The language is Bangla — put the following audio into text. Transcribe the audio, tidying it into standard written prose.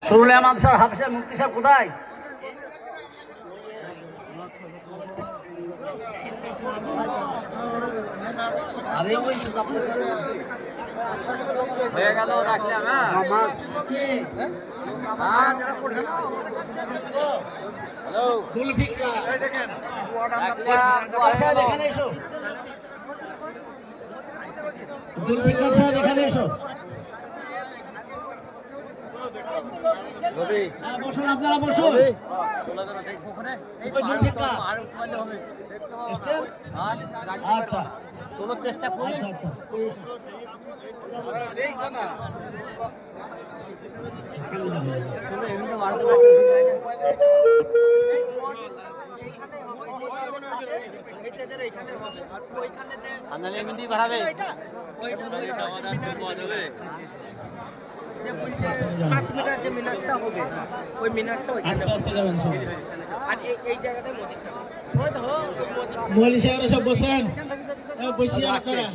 সুরুল আহমদ স্যার, হাফিজ সাহেব, মুফতি সাহেব কোথায়? হয়ে গেল, রাখলাম। সাহেব এখানে এসো, জুলফিকার সাহেব এখানে এসো। বসুন, আপনারা বসুন। আচ্ছা, চেষ্টা করি। আচ্ছা আচ্ছা, মৌলী সাহেবরা সব বসেন, বসিয়া আপনারা।